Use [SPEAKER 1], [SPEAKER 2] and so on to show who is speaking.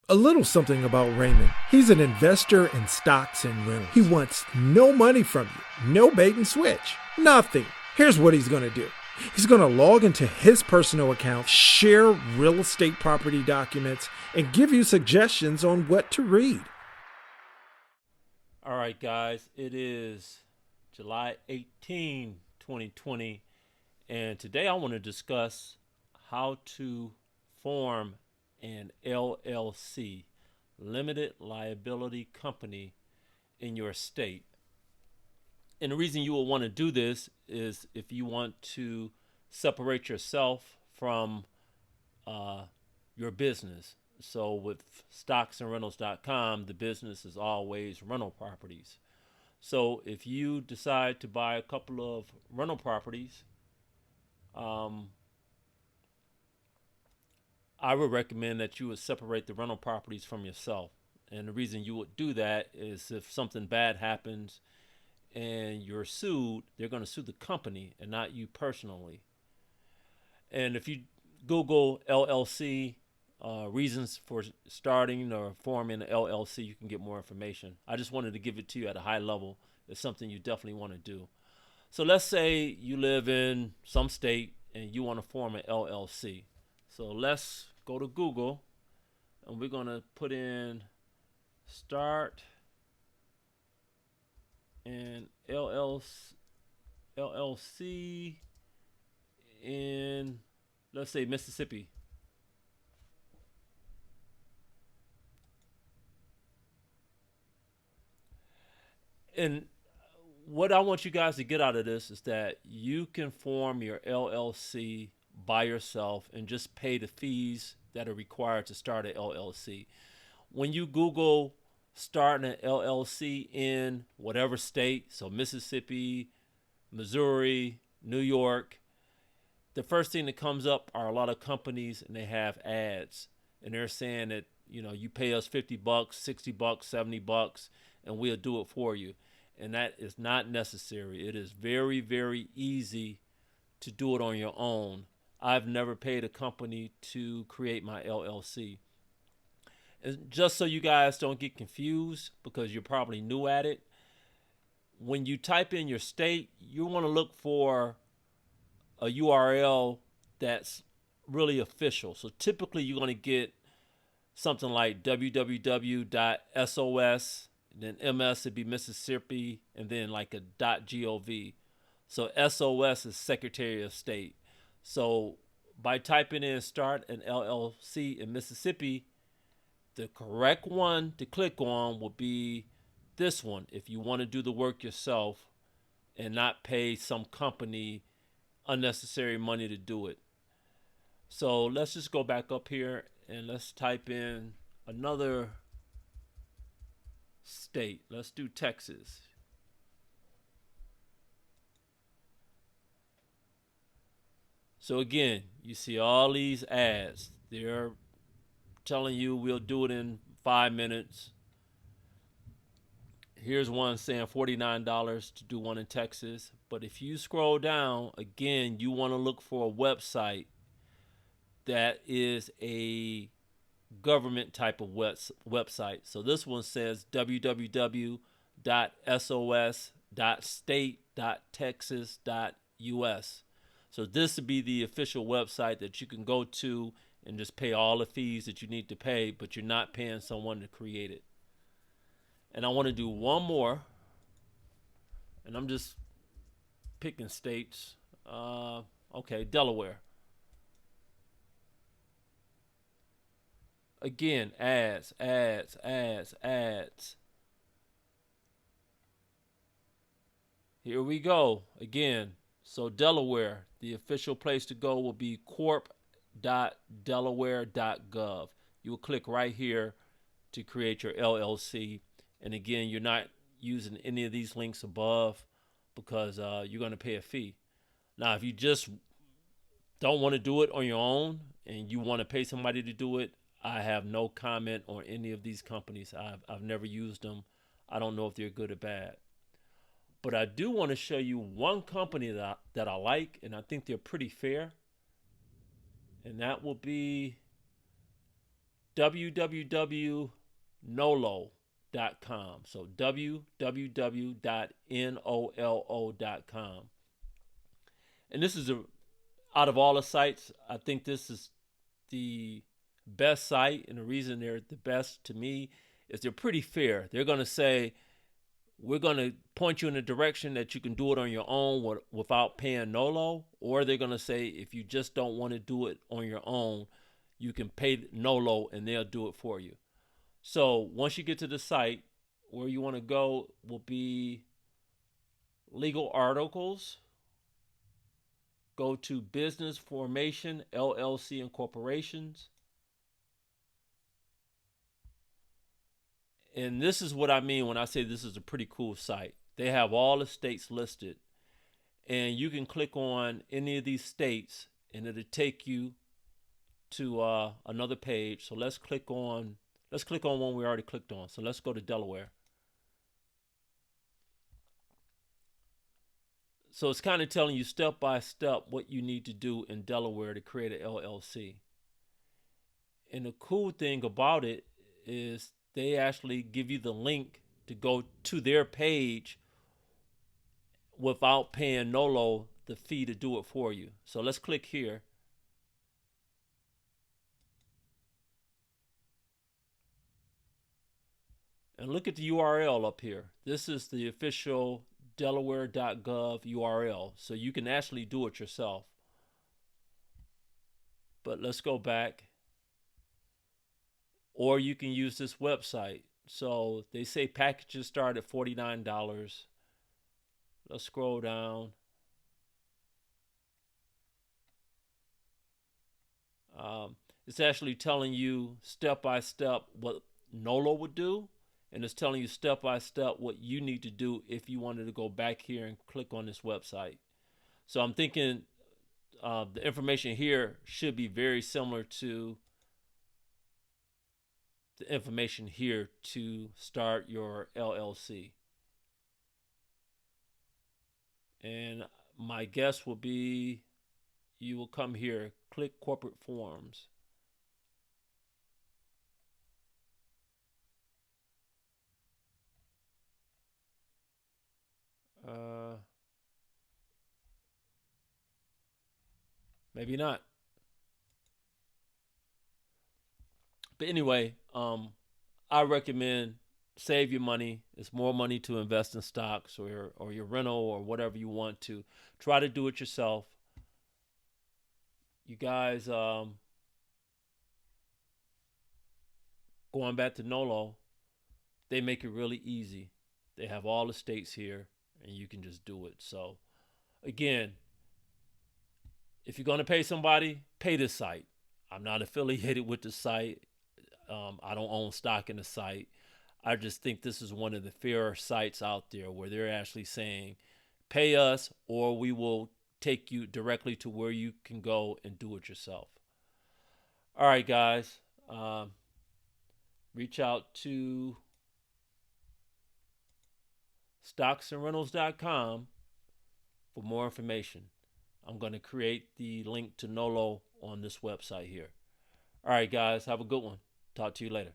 [SPEAKER 1] A little something about Raymond. He's an investor in stocks and rentals. He wants no money from you, no bait and switch, nothing. Here's what he's going to do. He's going to log into his personal account, share real estate property documents, and give you suggestions on what to read.
[SPEAKER 2] All right, guys, it is July 18, 2020, and today I want to discuss how to form an LLC, limited liability company, in your state. And the reason you will want to do this is if you want to separate yourself from your business. So with stocksandrentals.com, the business is always rental properties. So if you decide to buy a couple of rental properties, I would recommend that you would separate the rental properties from yourself. And the reason you would do that is if something bad happens and you're sued, they're going to sue the company and not you personally. And if you Google LLC, reasons for starting or forming an LLC, you can get more information. I just wanted to give it to you at a high level. It's something you definitely want to do. So let's say you live in some state and you want to form an LLC. So let's go to Google and we're going to put in start an LLC in, let's say, Mississippi. And what I want you guys to get out of this is that you can form your LLC by yourself and just pay the fees that are required to start an LLC. When you Google starting an LLC in whatever state, so Mississippi, Missouri, New York, the first thing that comes up are a lot of companies and they have ads. And they're saying that, you pay us $50, $60, $70, and we'll do it for you. And that is not necessary. It is very, very easy to do it on your own. I've never paid a company to create my LLC. And just so you guys don't get confused, because you're probably new at it, when you type in your state, you want to look for a URL that's really official. So typically you're going to get something like www.sos, then MS would be Mississippi, and then like a .gov. So SOS is Secretary of State. So by typing in start an LLC in Mississippi, the correct one to click on will be this one if you want to do the work yourself and not pay some company unnecessary money to do it. So let's just go back up here and let's type in another state. Let's do Texas. So again, you see all these ads. They're telling you we'll do it in 5 minutes. Here's one saying $49 to do one in Texas. But if you scroll down, again, you want to look for a website that is a government type of website. So this one says www.sos.state.texas.us. So this would be the official website that you can go to and just pay all the fees that you need to pay, but you're not paying someone to create it. And I want to do one more, and I'm just picking states. Okay, Delaware. Again, ads. Here we go again. So Delaware, the official place to go will be corp.delaware.gov. You will click right here to create your LLC. And again, you're not using any of these links above because you're going to pay a fee. Now, if you just don't want to do it on your own and you want to pay somebody to do it, I have no comment on any of these companies. I've never used them. I don't know if they're good or bad. But I do want to show you one company that I like, and I think they're pretty fair. And that will be www.nolo.com. So www.nolo.com. And this is out of all the sites, I think this is the best site. And the reason they're the best to me is they're pretty fair. They're going to say, we're going to point you in a direction that you can do it on your own without paying Nolo. Or they're going to say, if you just don't want to do it on your own, you can pay Nolo and they'll do it for you. So once you get to the site, where you want to go will be legal articles. Go to business formation, LLC and corporations. And this is what I mean when I say this is a pretty cool site. They have all the states listed. And you can click on any of these states and it'll take you to another page. So let's click on one we already clicked on. So let's go to Delaware. So it's kind of telling you step by step what you need to do in Delaware to create an LLC. And the cool thing about it is they actually give you the link to go to their page without paying Nolo the fee to do it for you. So let's click here. And look at the URL up here. This is the official Delaware.gov URL. So you can actually do it yourself. But let's go back. Or you can use this website. So they say packages start at $49. Let's scroll down. It's actually telling you step by step what Nolo would do. And it's telling you step by step what you need to do if you wanted to go back here and click on this website. So I'm thinking the information here should be very similar to the information here to start your LLC. And my guess will be you will come here, click corporate forms. Maybe not. But anyway, I recommend save your money. It's more money to invest in stocks or your rental or whatever you want to. Try to do it yourself. You guys, going back to Nolo, they make it really easy. They have all the states here, and you can just do it. So, again, if you're going to pay somebody, pay this site. I'm not affiliated with the site. I don't own stock in the site. I just think this is one of the fairer sites out there where they're actually saying, pay us or we will take you directly to where you can go and do it yourself. All right, guys. Reach out to stocksandrentals.com for more information. I'm going to create the link to Nolo on this website here. All right, guys. Have a good one. Talk to you later.